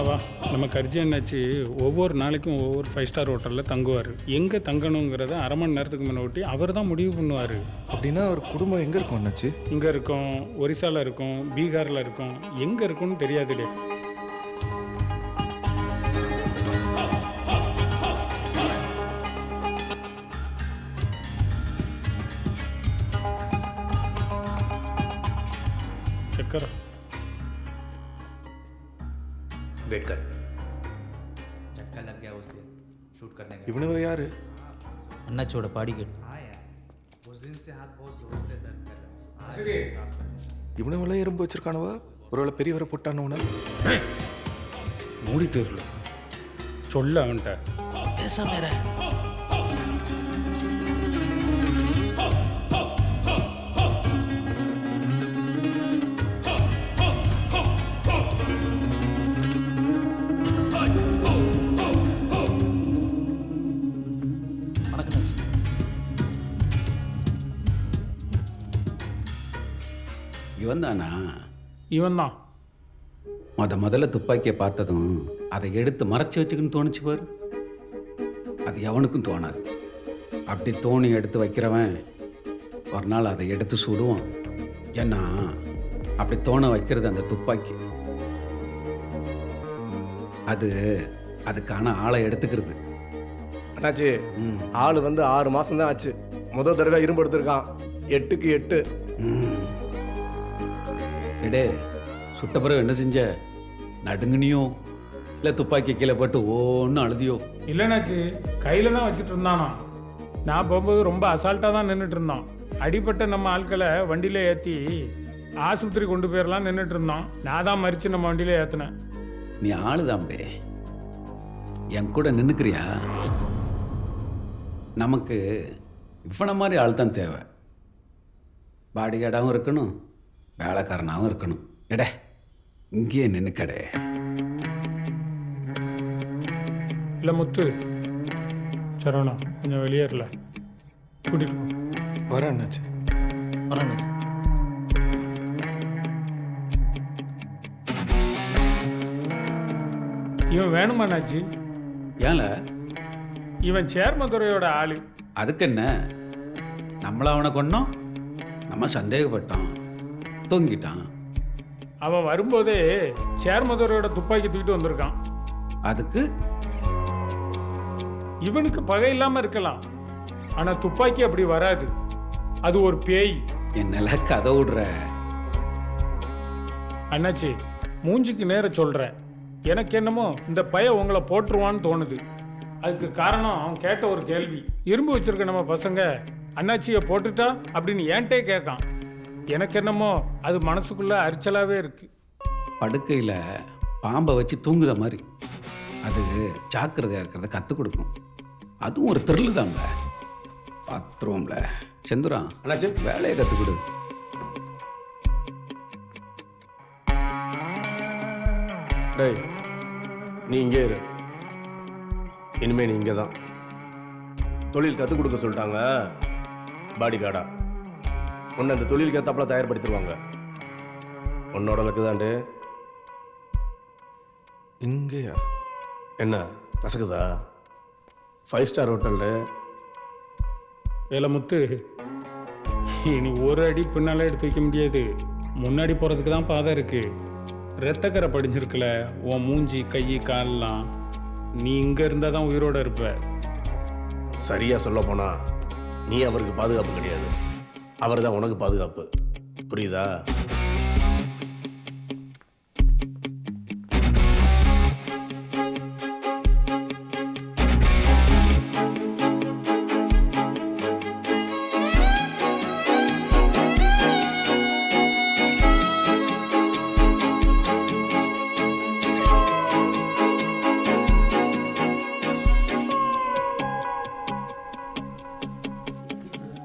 வா நம்ம கர்ஜி என்னாச்சு ஒவ்வொரு நாளைக்கும் ஒவ்வொரு 5 ஸ்டார் ஹோட்டலில் தங்குவார். எங்கே தங்கணுங்கிறத அரை மணி நேரத்துக்கு முன்ன ஒட்டி அவர் தான் முடிவு பண்ணுவார். அப்படின்னா அவர் குடும்பம் எங்கே இருக்கும் அண்ணாச்சி? இங்கே இருக்கும், ஒரிசாவில் இருக்கும், பீகாரில் இருக்கும், எங்கே இருக்குன்னு தெரியாதுடே. चक्कर वेट कर झटका लग गया उस दिन शूट करने का। இவனுங்க யாரு? அண்ணாச்சியோட பாடிகேட். हाँ यार उस दिन से हाथ बहुत जोर से दर्द कर रहा है। இவனுங்களாம் எறும்பு வச்சிருக்கானவா? ஒருவேளை பெரியவரை போட்டானவனா? மூடிட்டு இருல சொல்ல அவன்கிட்ட பேசாம இரு. இவன் தானா? இவன் தான். முதல்ல துப்பாக்கியை பார்த்ததும் அதை எடுத்து மறைச்சி வச்சுக்குன்னு தோணுச்சு பாரு. அது எவனுக்கும் தோணாது. அப்படி தோணி எடுத்து வைக்கிறவன் ஒரு நாள் அதை எடுத்து சுடுவான். ஏன்னா அப்படி தோண வைக்கிறது அந்த துப்பாக்கி. அதுக்கான ஆளை எடுத்துக்கிறது. அண்ணாச்சி ஆள் வந்து 6 மாதம் தான் ஆச்சு. முதல் தடவை இரும்பு எடுத்திருக்கான். 8க்கு 8. எடே சுட்ட பிறகு என்ன செஞ்ச? நடுங்குனியோ இல்லை துப்பாக்கி கீழே போட்டு ஓன்னு அழுதியோ? இல்லைனாச்சு கையில் தான் வச்சுட்டு இருந்தானா. நான் போகும்போது ரொம்ப அசால்ட்டாக தான் நின்றுட்டு இருந்தான். அடிப்பட்ட நம்ம ஆட்களை வண்டியில் ஏற்றி ஆஸ்பத்திரி கொண்டு போயிடலாம் நின்றுட்டு இருந்தான். நான் தான் மறித்து நம்ம வண்டியில் ஏற்றினேன். நீ ஆளுதாம்பே, என் கூட நின்றுக்கிறியா? நமக்கு இவனை மாதிரி ஆள் தான் தேவை. பாடிகார்டாகவும் இருக்கணும், வேலைக்காரனாகவும் இருக்கணும். எடே இங்கேயே நின்றுக்கடே. இல்லை முத்து சரவணா கொஞ்சம் வெளியேறல கூட்டிகிட்டு போ. வரேன் அண்ணாச்சி. வரேன். இவன் வேணுமாண்ணாச்சி? ஏன்ல? இவன் சேர்மதுரையோட ஆளு. அதுக்கு என்ன? நம்மள அவனை கொன்னோம், நம்ம சந்தேகப்பட்டோம், தொங்கிட்டான். அவன் வரும்போதே சேர்மதுரையோட துப்பாக்கி தூக்கிட்டு வந்திருக்கான். அதுக்கு இவனுக்கு பகை இல்லாமல் இருக்கலாம், ஆனால் துப்பாக்கி அப்படி வராது. அது ஒரு பேய். என்னல கதை விடுற? அண்ணாச்சி மூஞ்சிக்கு நேர சொல்கிறேன். எனக்கு என்னமோ இந்த பையன் உங்களை போட்டுருவான்னு தோணுது. அதுக்கு காரணம் அவன் கேட்ட ஒரு கேள்வி. இரும்பு வச்சிருக்க நம்ம பசங்க அண்ணாச்சியை போட்டுட்டா அப்படின்னு ஏன்ட்டே கேட்கான். எனக்கு என்னமோ அது மனசுக்குள்ள அரிச்சலாகவே இருக்கு. படுக்கையில் பாம்பை வச்சு தூங்குத மாதிரி அது ஜாக்கிரதையாக இருக்கிறத கற்றுக் கொடுக்கும். அதுவும் ஒரு த்ரில்லு தாங்க. பாத்ரூம்ல செந்துரா அண்ணாச்சி வேலையை கற்றுக் கொடு. டேய் நீ இங்கே இரு. இனிமே நீ இங்கே தான். தொழில் கற்றுக் கொடுக்க சொல்லிட்டாங்க. பாடி கார்டா உன்னை இந்த தொழிலுக்கு ஏற்றாப்புல தயார்படுத்திடுவாங்க. உன்னோட லக்கு தாண்டு. இங்கேயா? என்ன கசக்குதா? 5 ஸ்டார் ஹோட்டலு. வேலை முத்து, இனி ஒரு அடி பின்னால் எடுத்து வைக்க முடியாது. முன்னாடி போகிறதுக்கு தான் பாதை இருக்குது. ரத்தக்கரை படிஞ்சிருக்குல உன் மூஞ்சி கை கால்லாம். நீ இங்கே இருந்தால் தான் உயிரோடு இருப்ப. சரியா சொல்ல போனா நீ அவருக்கு பாதுகாப்பு கிடையாது, அவர் தான் உனக்கு பாதுகாப்பு. புரியுதா?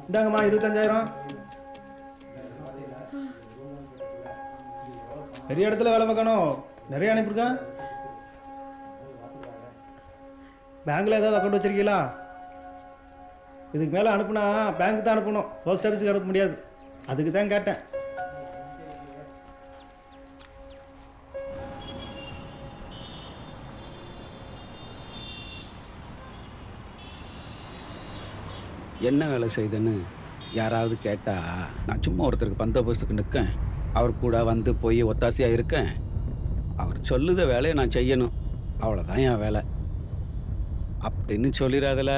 இந்தாங்கம்மா 25,000. பெரிய இடத்துல வேலை பார்க்கணும். நிறைய அனுப்பியிருக்கேன். பேங்க்கில் ஏதாவது அக்கௌண்ட் வச்சுருக்கீங்களா? இதுக்கு மேலே அனுப்புனா பேங்க் தான் அனுப்பணும், போஸ்ட் ஆஃபீஸுக்கு அனுப்ப முடியாது. அதுக்கு தான் கேட்டேன். என்ன வேலை செய்யுதுன்னு யாராவது கேட்டால் நான் சும்மா ஒருத்தருக்கு பந்தோபஸ்துக்கு நிற்கேன், அவர் கூட வந்து போய் ஒத்தாசையாக இருக்கேன். அவர் சொல்லுத வேலையை நான் செய்யணும், அவ்வளோதான் என் வேலை அப்படின்னு சொல்லிடாதல.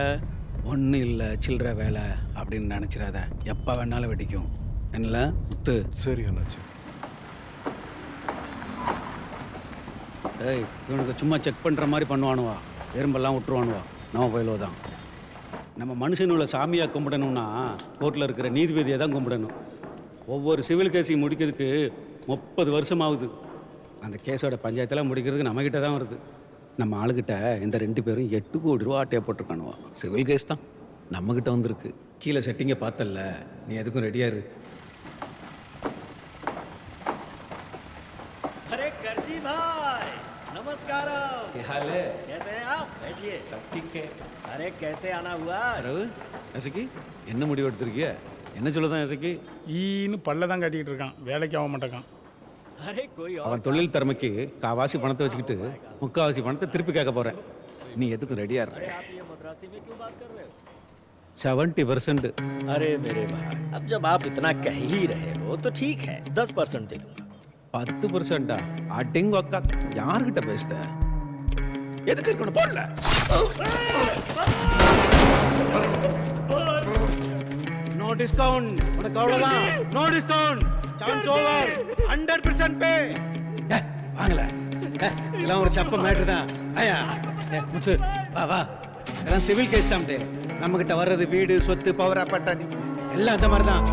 ஒன்றும் இல்லை சில்லற வேலை அப்படின்னு நினச்சிடாத, எப்போ வேணாலும் வெடிக்கும். என்ன முத்து? சரி அண்ணாச்சி. ஏய், இவனுக்கு சும்மா செக் பண்ணுற மாதிரி பண்ணுவானுவா, எறும்பெல்லாம் விட்டுருவானுவா. நம்ம போயிலோ தான். நம்ம மனுஷனுள்ள சாமியாக கும்பிடணும்னா கோர்ட்டில் இருக்கிற நீதிபதியை தான் கும்பிடணும். ஒவ்வொரு சிவில் கேஸையும் முடிக்கிறதுக்கு 30 வருஷம் ஆகுது. அந்த கேஸோட பஞ்சாயத்தெல்லாம் முடிக்கிறதுக்கு நம்மக்கிட்ட தான் வருது. நம்ம ஆளுகிட்ட இந்த 2 பேரும் 8 கோடி ரூபா ஆட்டையை போட்டிருக்கானுவா. சிவில் கேஸ் தான் நம்மக்கிட்ட வந்திருக்கு. கீழே செட்டிங்கை பார்த்தல, நீ எதுக்கும் ரெடியாக இரு. अरे करजी भाई नमस्कार। क्या हाल है? कैसे हैं आप? बैठिए। सब ठीक है. अरे कैसे आना हुआ? ரவு, எசக்கி என்ன முடிவு எடுத்திருக்கிய? என்ன சொல்லுதான் எசக்கி? ஈன்னு பல்ல தான் கட்டிக்கிட்டு இருக்கான், வேலைக்கு ஆக மாட்டேக்கான். अरे कोई और அவன் தொழில் திறமைக்கு காவாசி பணத்தை வச்சுக்கிட்டு முக்காவாசி பணத்தை திருப்பி கேட்க போறேன். நீ எதுக்கும் ரெடியா இருக்க? आप ये मद्रासी में क्यों बात कर रहे हो? 70%. अरे मेरे भाई, अब जब आप इतना कह ही रहे हो तो ठीक है, 10% दे दूंगा। 10%? அடிங்க அக்கா, யார்கிட்ட பேசுத? எதுக்கு இருக்கணும் போடல. No discount. உனக்கு அவ்வளவுதான். No discount. Chance over. 100% pay. வாங்கல. எல்லாம் ஒரு சப்ப மேட்டர் தான். ஐயா முத்து வா வா. எல்லாம் சிவில் கேஸ் தான். நம்ம கிட்ட வர்றது வீடு, சொத்து, பவர் அப்பார்ட்மெண்ட் எல்லாம் அந்த மாதிரி தான்.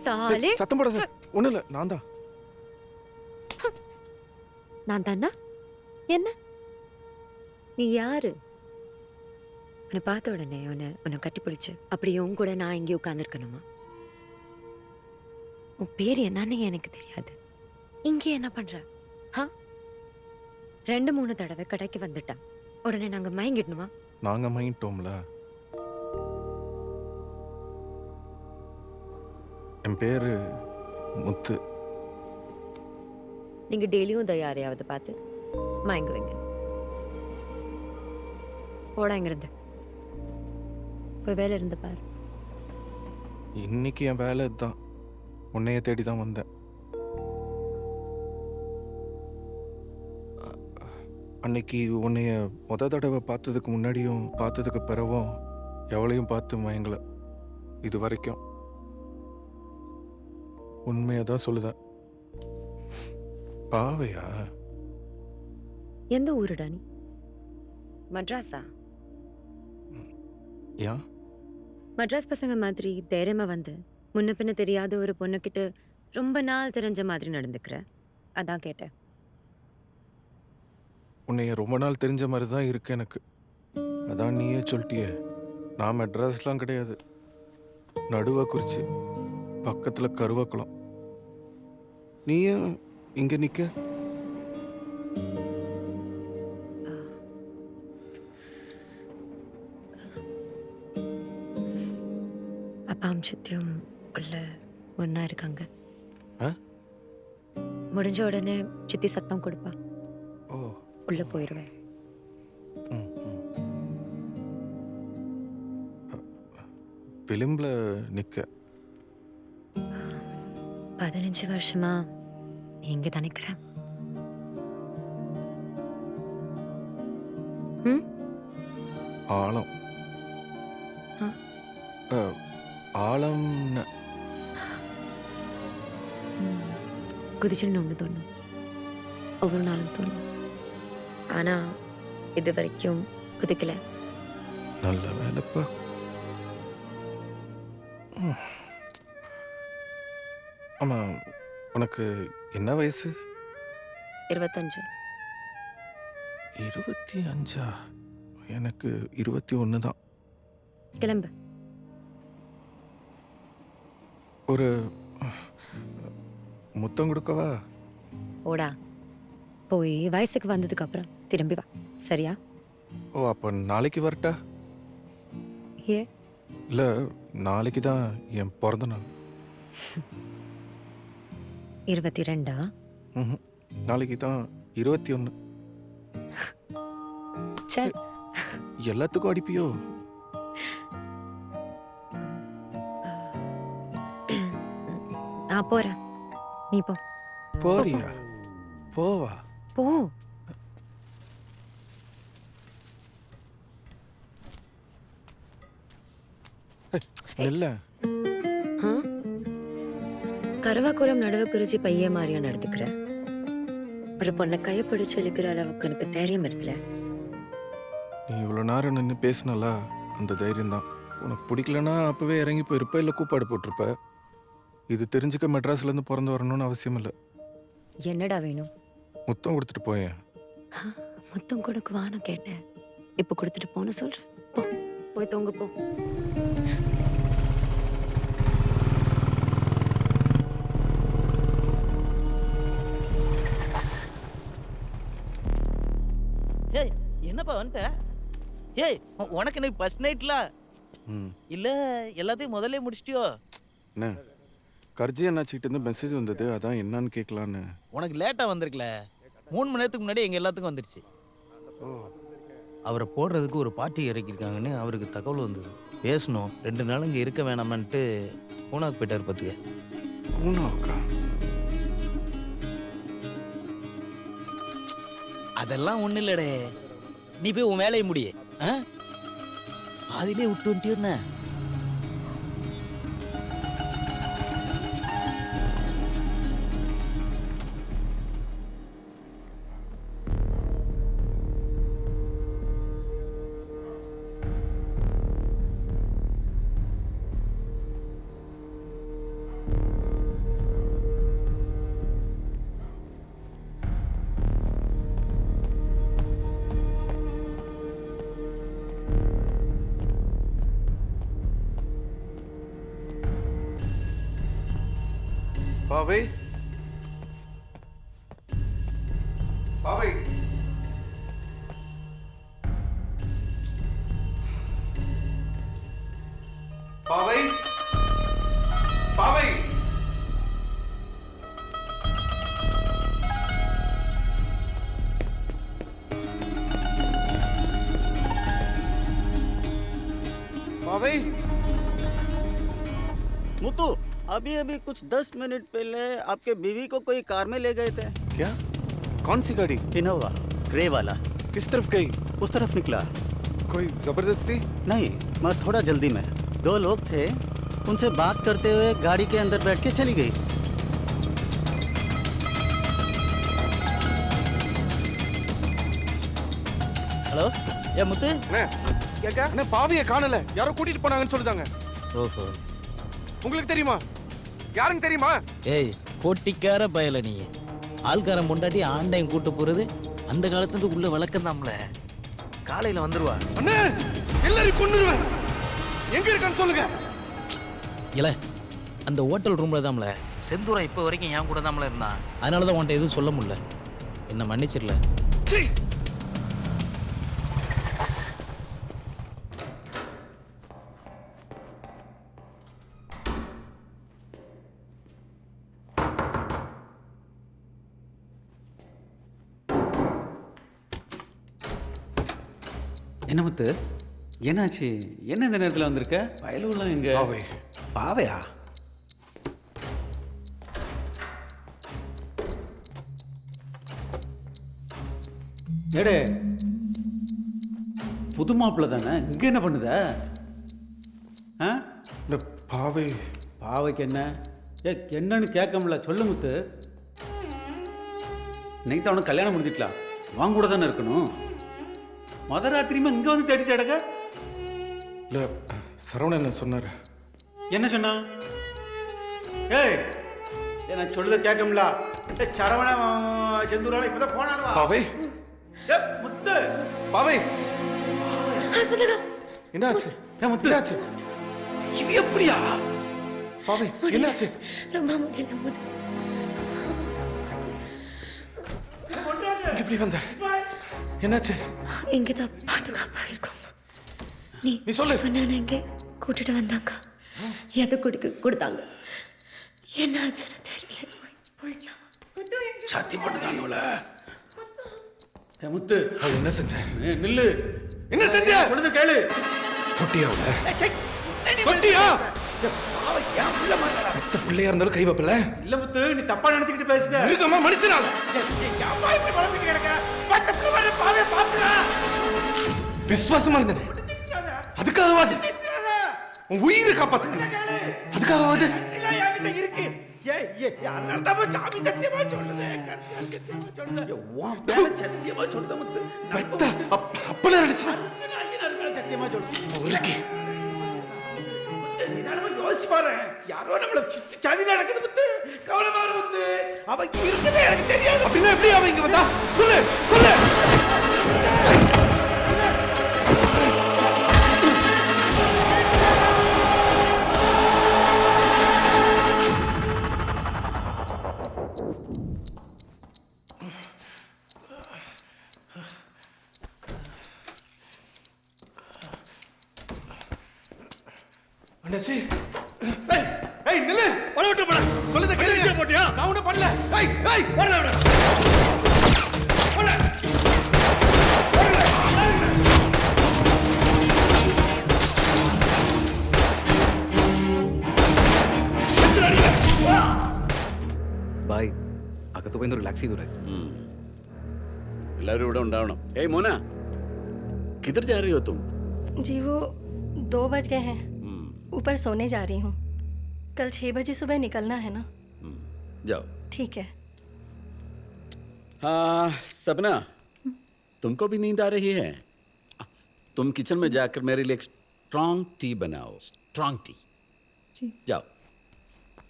சாலே சத்தம் போடாத. ஒண்ணும் இல்ல, நான் தான். நான் தானா? என்ன நீ யாரு? உன்னை பார்த்த உடனே உன்னை கட்டி பிடிச்சு அப்படியே உன் கூட நான் இங்கே உட்காந்துருக்கணுமா? உன் பேர் என்னன்னு எனக்கு தெரியாது. இங்கே என்ன பண்ற? 2-3 தடவை கடைக்கு வந்துட்டான், உடனே நாங்க மயங்கிடணுமா? நாங்க மயங்கிட்டோம்ல. என் பேரு முத்து. நீங்க டெய்லியும் இதை யாரையாவது பார்த்து மயங்குவீங்க. போடா இங்கிருந்து, போய் வேலை இருந்து பாரு. இன்னைக்கு என் வேலை இதுதான். உன்னைய தேடி தான் வந்தேன். அன்னைக்கு உன்னைய தடவை பார்த்ததுக்கு முன்னாடியும் பார்த்ததுக்கு பிறகும் எவளையும் பார்த்து மயங்கல இது வரைக்கும். உண்மையாக தான் சொல்லுதேன். பாவையா? எந்த ஊருடா நீ? மட்ராஸா? ஏன்? மட்ராஸ் பசங்க மாதிரி தைரியமா வந்து முன்ன பின்ன தெரியாத ஒரு பொண்ணுக்கிட்ட ரொம்ப நாள் தெரிஞ்ச மாதிரி நடந்துக்கிற, அதான் கேட்டேன். உன்னைய ரொம்ப நாள் தெரிஞ்ச மாதிரி தான் இருக்கு எனக்கு. அதான் நீயே சொல்லிட்டியே. நான் மெட்ராஸ்லாம் கிடையாது, நடுவாக்குறிச்சி பக்கத்தில் கருவாக்குளம். நீயே இங்கே நிற்க? அப்பாவும் சித்தியும் உள்ள ஒன்றா இருக்காங்க. ஆ? முடிஞ்ச உடனே சித்தி சத்தம் கொடுப்பா, ஓ. உள்ள போயிடுவேன். ம், ம். விளிம்பில் நிற்க. 15 வருஷமா இங்கே தான் நிற்கிறேன். ம், ஆழம். ஆ. ஆழம்னு குதிச்சுன்னு ஒன்று தோணும், ஒவ்வொரு நாளும் தோணும். ஆனால் இது வரைக்கும் குதிக்கல. நல்ல வேலைப்பா. ஆமாம், உனக்கு என்ன வயசு? 25. 25? எனக்கு 21 தான். கிளம்பு. ஒரு முத்தம் கொடுக்கவா? ஓடா, போய் வயசுக்கு வந்ததுக்கு அப்புறம் திரும்பி வா, சரியா? ஓ, அப்போ நாளைக்கு வரட்டா? ஏ, இல்லை, நாளைக்கு தான் என் பிறந்த நாள். 22? ம்ஹும். நாளைக்கு தான் 21. சரி, எல்லாத்துக்கும் அடிப்பியோ? நான் போறேன், நீ போ. போறியா? போவா? போ. இல்ல, ஆ? கருவாக்குளம் நடுவக்குறிச்சி பையன் மாதிரியா நடந்துக்கிற? ஒரு பொண்ணை கையை பிடிச்சு இழுக்கிற அளவுக்கு எனக்கு தைரியம் இருக்குல்ல? நீ இவ்வளோ நேரம் நின்று பேசினல, அந்த தைரியம் தான். உனக்கு பிடிக்கலன்னா அப்பவே இறங்கி போயிருப்ப, இல்லை கூப்பாடு போட்டிருப்ப. இது தெரிஞ்சுக்க மெட்ராஸ்லேருந்து பிறந்து வரணும்னு அவசியம் இல்லை. என்னடா வேணும்? முத்தம் கொடுத்துட்டு போயேன். முத்தம் கொடுக்குவான்னு கேட்டேன், இப்போ கொடுத்துட்டு போன்னு சொல்றேன். போ, போய் தொங்க போ. ஏய், என்னப்பா வந்துட்ட? ஏய், உனக்கு என்ன ஃபர்ஸ்ட் நைட்ல ம். இல்ல எல்லாத்தையும் முதல்ல முடிச்சிட்டியோ? என்ன கர்ஜி அண்ணாச்சிக்கிட்டேருந்து மெசேஜ் வந்தது, அதான் என்னன்னு கேட்கலான்னு. உனக்கு லேட்டா வந்திருக்கல, 3 மணி நேரத்துக்கு முன்னாடி எங்க எல்லாத்துக்கும் வந்துருச்சு. ஓ. அவரை போடுறதுக்கு ஒரு பார்ட்டி இறக்கியிருக்காங்கன்னு அவருக்கு தகவல் வந்தது. பேசணும், 2 நாள் இங்கே இருக்க வேணாமான்ட்டு பூனாக்கு போயிட்டார் பார்த்துக்க. பூனாக்கா? அதெல்லாம் ஒன்றும் இல்லடே, நீ போய் உன் வேலையை முடிய. அதிலே விட்டு வந்துட்டியோன்னு. பாவை, பாவை, பாவை, பாவை. பாவை. मुत्तू, अभी अभी कुछ 10 मिनट पहले आपके बीवी को कोई कार में ले गए थे। क्या? कौन सी गाड़ी? इनोवा। ग्रे वाला किस तरफ गई? उस तरफ निकला। कोई जबरदस्ती? नहीं, मैं थोड़ा जल्दी में। 2 लोग थे, उनसे बात करते हुए गाड़ी के अंदर बैठ के चली गई। हेलो ये मुत्ते அண்ணே, क्या क्या அண்ணே, பாவியை காணல, யாரோ கூட்டிட்டு போனாங்கன்னு சொல்லுதாங்க. ஓஹோ உங்களுக்கு தெரியுமா? யாருன்னு தெரியுமா? ஏய் கோட்டிக்கார பயல நீ ஆள்காரன் பொண்டாட்டி ஆண்டையும் கூட்டு போறது அந்த காலத்துலேருந்து உள்ள வழக்கம் தான்ல. காலையில் வந்துருவா. அண்ணே, எல்லாரையும் கொன்னுருவேன். எங்க இருக்கான்னு சொல்லுங்க. இல்லை அந்த ஹோட்டல் ரூமில் தான்ல செந்தூரா இப்போ வரைக்கும் என் கூட தான்ல இருந்தான். அதனால தான் உன்ட்ட எதுவும் சொல்ல முடியல. என்ன மன்னிச்சிடல. சீ. என்ன முத்து, என்னாச்சு? என்ன இந்த நேரத்தில் வந்திருக்க? வயலூர்லாம் எங்க? பாவை. பாவையா? ஏடே, புது மாப்பிள்ளை தானே, இங்க என்ன பண்ணுத? ஆ? இந்த பாவை பாவைக்கு என்ன? என்னன்னு கேட்க முடியல, சொல்லு முத்து. இன்னைக்கு தான் அவனுக்கு கல்யாணம் முடிஞ்சிக்கலாம், வாங்க கூட தானே இருக்கணும். மொத ராத்திரியுமா இங்க வந்து தேடிட்டு அடக்க? இல்ல, சரவணன் சொன்னாரு. என்ன சொன்னா? ஏய், நான் சொல்லுத கேட்கல. சரவண செந்தூரால இப்பதான் போனானுவா. பாவை, முத்து, பாவை, என்னாச்சு? முத்து, என்னாச்சு? இவ எப்படியா? பாவை, என்னாச்சு? ரொம்ப முடியல முத்து. இங்க எப்படி வந்த? என்னாச்சு? இங்கே தான் பாதுகாப்பா இருக்கும். நீ சொல்லு. சொன்ன இங்கே கூட்டிட்டு வந்தாங்க. எதை கொடுத்தாங்க, என்ன ஆச்சுன்னு தெரியல. போயிடலாம். சத்தியம் பண்ணுதாங்கல. முத்து, அவ என்ன செஞ்ச? நில்லு. என்ன செஞ்ச? சொல்லுது கேளு. தொட்டியா அவள? தொட்டியா? எத்த பிள்ளையா இருந்தாலும் கை வைப்பல. இல்ல முத்து, நீ தப்பா நினைச்சுக்கிட்டு பேசுத. இருக்கமா மனுஷனால. விசுவாசமா இருந்தேன், அதுக்காகவாது உன் உயிரை காப்பாத்துங்க, அதுக்காகவாது. அப்பல நினைச்சேன். யோசிப்பாரு, யாரோ நம்மள சுத்தி சதி நடக்குது முத்து. கவலைமாறு முத்து, அவக்கு இருக்குதே எனக்கு தெரியாது. அப்படின்னா எப்படி அவ இங்க வந்தா? சொல்லு, சொல்லு. அண்ணாச்சி, ஏய் நில்லு. பண விட்டு போடா. சொல்லுத கேளு. போட்டியா? நான் ஒண்ணும் பண்ணல. ஏய் ஏய் போடா போடா. போடா. भाई अगर तो भाई रिलैक्स ही हो रहा है. എല്ലാവരും ഇവിടെ ഉണ്ടാവണം. ഏയ് മോന, किधर जा रही हो तुम? जी वो 2 बज गए हैं, ऊपर सोने जा रही हूँ. कल 6 बजे सुबह निकलना है ना. जाओ. ठीक है. हाँ सपना, तुमको भी नींद आ रही है? तुम किचन में जाकर मेरे लिए एक स्ट्रॉन्ग टी बनाओ. Strong tea. जी. जाओ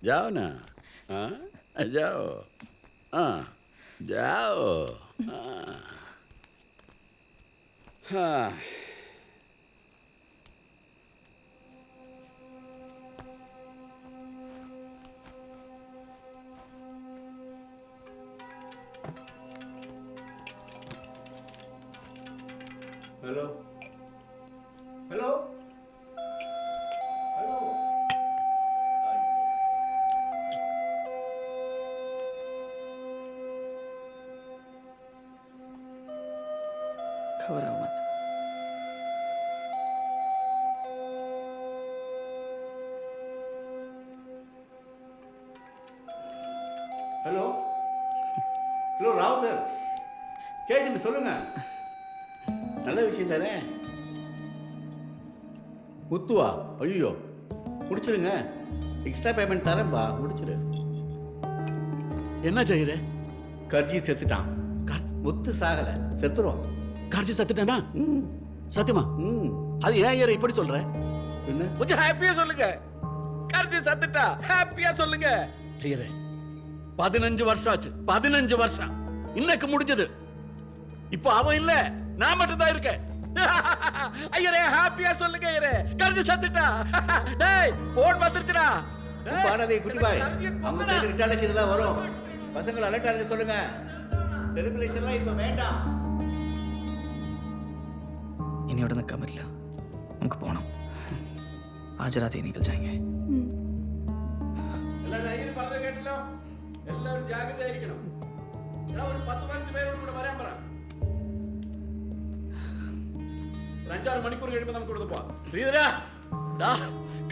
जाओ ना. हाँ जाओ. हाँ जाओ. हाँ. Hello hello hello. घबराओ मत. हेलो हेलो राउत है. கேக்குது சொல்லுங்க. நல்ல விஷயம் தானே. முத்துவா? ஐயோ, முடிச்சிருங்க. எக்ஸ்ட்ரா பேமெண்ட் தரேன்பா, முடிச்சிரு. என்ன செய்யுது? கர்ஜி செத்துட்டான். முத்து சாகல, செத்துருவான். கர்ஜி செத்துட்டானா? சத்தியமா? அது ஏன் ஐயர் இப்படி சொல்ற? என்ன கொஞ்சம் ஹாப்பியா சொல்லுங்க. கர்ஜி செத்துட்டா ஹாப்பியா சொல்லுங்க. ஐயரே 15 வருஷம் ஆச்சு. 15 வருஷம் இன்னைக்கு முடிஞ்சது. இப்போ அவன் இல்ல, நான் மட்டும் தான் இருக்கேன். ஐயரே ஹாப்பியா சொல்லுங்க ஐயரே. கர்ஜி செத்துட்டா. டேய் போன் வந்துருச்சுடா. பாடாதே குட்டி பாய். நம்ம சைடு ரிட்டாலியேஷன் தான் வரும். பசங்க அலர்ட்டா இருக்க சொல்லுங்க. செலிப்ரேஷன்லாம் இப்ப வேண்டாம். इन्हीं उड़ने का मतलब उनको போணும். आज रात ही निकल जाएंगे. எல்லாரும் ஐயர் பறத கேட்டல. எல்லாரும் ஜாகிரதையா இருக்கணும். நான் ஒரு 10 பேரோட கூட வரேன் பாரு. 5-6 மணிக்கூர் கழிச்சு நம்ம கொடுப்போம். ஸ்ரீதரா டா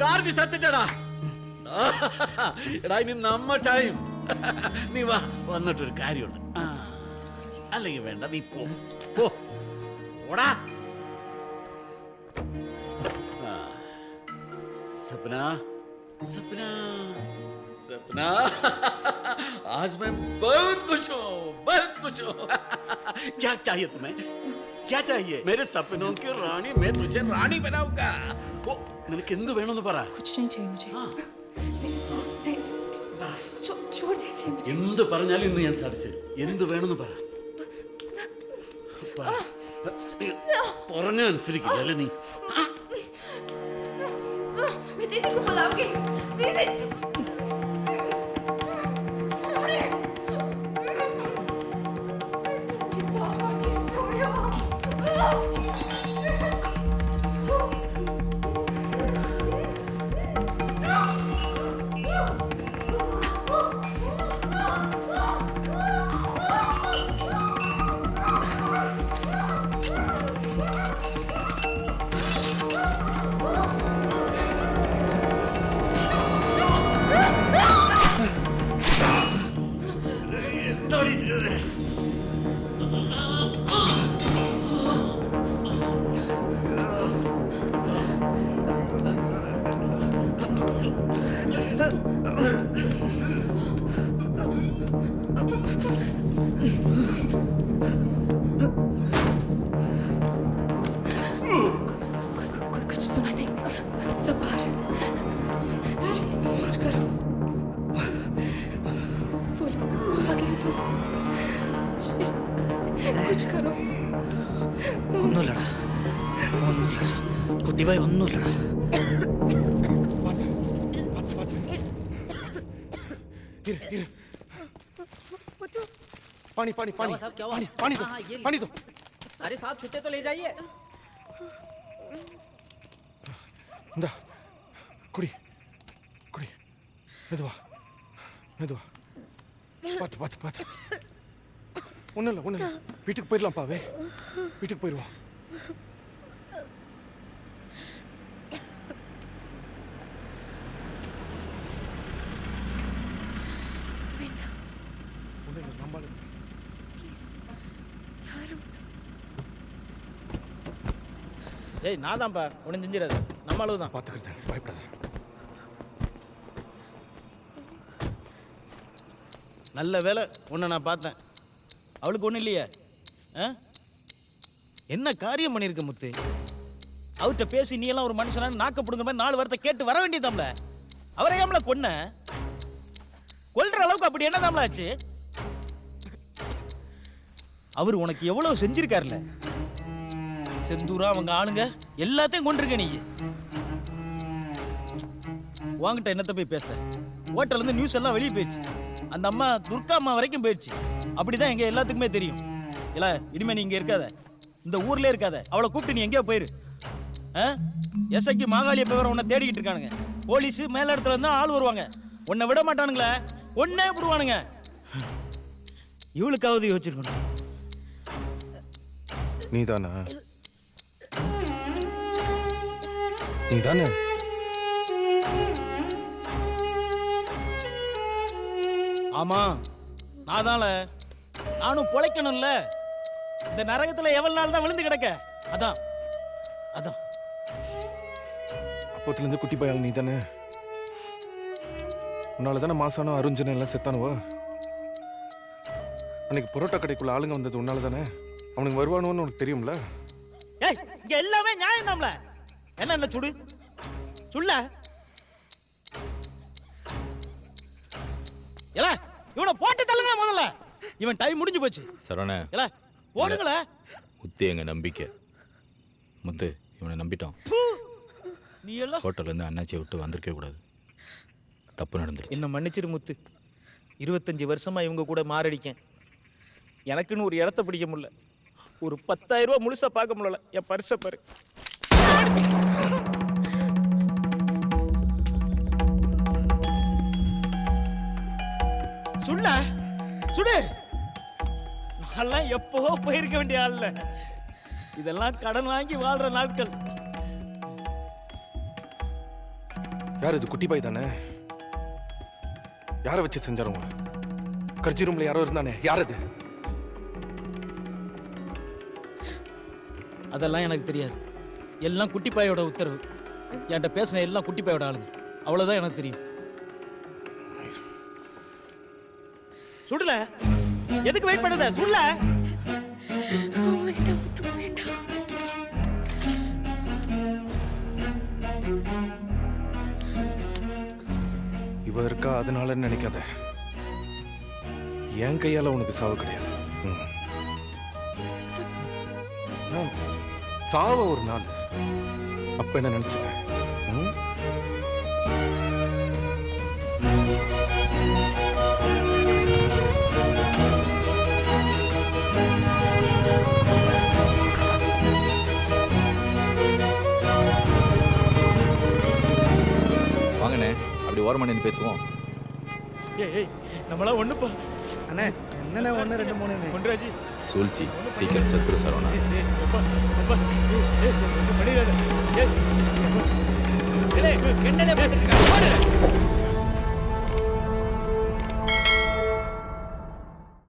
கார்ஜி சத்துட்டடா. എടാ ഇനി നമ്മ ടൈം. നീ വാ, വന്നിട്ടൊരു കാര്യമുണ്ട്. അല്ലെങ്കിൽ വേണ്ട, നീ പോ പോ ഓടാ. सपना सपना सपना आज मैं बहुत खुश हूँ, बहुत खुश हूँ. क्या चाहिए तुम्हें? क्या चाहिए? मेरे सपनों की रानी, मैं तुझे रानी बनाऊंगा. ओ നിനക്ക് എന്ത് വേണമെന്ന് പറ. कुछ नहीं चाहिए मुझे. छोड़ दीजिए मुझे. എന്ത് പറഞ്ഞാലും ഇന്ന് ഞാൻ സാധിച്ചു. എന്ത് വേണമെന്ന് പറ. പറഞ്ഞ അനുസരിക്കില്ല അല്ലേ നീ? मैं दीदी को बुलाऊंगी. दीदी कुछ सुना नहीं. सब बाहर. कुछ करो. वो लोग आ गए तो कुछ करो. ഒന്നുമില്ലടാ, ഒന്നുമില്ല കുട്ടിഭായ്, ഒന്നുമില്ലടാ. पानी पानी पानी पानी पानी दो, पानी दो. अरे साहब छुट्टे तो ले जाइए. இந்தா குடி குடி. மெதுவா மெதுவா. பார்த்து பார்த்து பார்த்து. ஒன்றும் இல்லை ஒன்றும் இல்லை. வீட்டுக்கு போயிடலாம்ப்பா. வீட்டுக்கு போயிடுவோம். ஒன்றும் இல்லை, நம்பால. ஏய் நான் தான்ப்பா, ஒன்றும் செஞ்சிடாது. நம்ம அளவு தான் பார்த்துக்கிறேன், பயப்படாத. நல்ல வேலை உன்னை நான் பார்த்தேன். அவளுக்கு ஒன்றும் இல்லையே. என்ன காரியம் பண்ணியிருக்க முத்து? அவர்கிட்ட பேசி நீ எல்லாம் ஒரு மனுஷனா நாக்க பிடுங்க மாதிரி 4 வார்த்தை கேட்டு வர வேண்டியதாம்ல. அவரை ஏம்ல கொன்ன? கொல்ற அளவுக்கு அப்படி என்ன தாம்ல ஆச்சு? அவர் உனக்கு எவ்வளவு செஞ்சிருக்காருல்ல. செந்தூரா அவங்க ஆளுங்க எல்லாத்தையும் கொண்டிருக்க. நீ வாங்கிட்ட என்னத்த போய் பேச? ஹோட்டல்ல இருந்து நியூஸ் எல்லாம் வெளியே போயிடுச்சு. அந்த அம்மா துர்கா அம்மா வரைக்கும் போயிடுச்சு. அப்படிதான் எங்க எல்லாத்துக்குமே தெரியும். இல்ல இனிமே நீ இங்க இருக்காத, இந்த ஊர்ல இருக்காத. அவளை கூப்பிட்டு நீ எங்கேயோ போயிரு. எஸ்ஐக்கு மாகாளிய பேர் உன்னை தேடிக்கிட்டு இருக்கானுங்க. போலீஸ் மேல இடத்துல இருந்தா ஆள் வருவாங்க. உன்னை விட மாட்டானுங்களே, ஒன்னே விடுவானுங்க. இவளுக்காவது யோசிச்சிருக்கணும். நீதானா? நீதானே? ஆமா நான் தான்ல. நானும் பொழைக்கணும்ல. இந்த நரகத்துல எவ்வளவு நாள் தான் விழுந்து கிடக்க? அதான் அதான் அப்போத்துலேருந்து குட்டி பையன் நீ தானே? உன்னால தானே மாசானோ அருஞ்சனை எல்லாம் செத்தானுவா? அன்னைக்கு பரோட்டா கடைக்குள்ள ஆளுங்க வந்தது உன்னால தானே? அவனுக்கு வருவானுன்னு உனக்கு தெரியும்ல? ஏய், இங்க எல்லாமே நியாயம் தான்ல. என்ன சுடு சொல்ல ஏல, இவனை போட்டு தள்ளுங்க முதல்ல. இவன் டைம் முடிஞ்சு போச்சு. சரவண, ஏல போடுங்களே. முத்து எங்க நம்பிக்கை. முத்து இவனை நம்பிட்டான். நீ எல்லாம் ஹோட்டல்ல இருந்து அண்ணாச்சியை விட்டு வந்திருக்கவே கூடாது. தப்பு நடந்துருச்சு. என்ன மன்னிச்சிரு முத்து. 25 வருஷமா இவங்க கூட மாரடிக்கேன். எனக்குன்னு ஒரு இடத்த பிடிக்க முடியல. ஒரு 10,000 ரூபாய் முழுசா பார்க்க முடியல. என் பரிசை பாரு. சுள்ள சுடு. நான்லாம் எப்போ போயிருக்க வேண்டிய ஆள் இல்ல. இதெல்லாம் கடன் வாங்கி வாழ்ற நாட்கள். யார் இது? குட்டி பாய் தானே? யாரை வச்சு செஞ்சாருங்க? கர்ஜி ரூம்ல யாரோ இருந்தானே, யார் அது? அதெல்லாம் எனக்கு தெரியாது. எல்லாம் குட்டிப்பாயோட உத்தரவு. என்கிட்ட பேசின எல்லாம் குட்டிப்பாயோட ஆளுங்க. அவ்வளவுதான் எனக்கு தெரியும். சுடல, எதுக்கு வெயிட் பண்ணுத? சுடல. இவ இருக்கா அதனால நினைக்காத. என் கையால உனக்கு சாவு கிடையாது. சாவ ஒரு நாள் அப்ப என்ன நினைச்சுக்க. வாங்கண்ணே, அப்படி ஓரமா நின்று பேசுவோம். ஏய், நம்மளாம் ஒண்ணுப்பா. அண்ணே என்னண்ணே 1 2 3 ஒன்றாச்சு. சூழ்ச்சி சீக்கிரம் செத்துரு சரவணா. அப்பா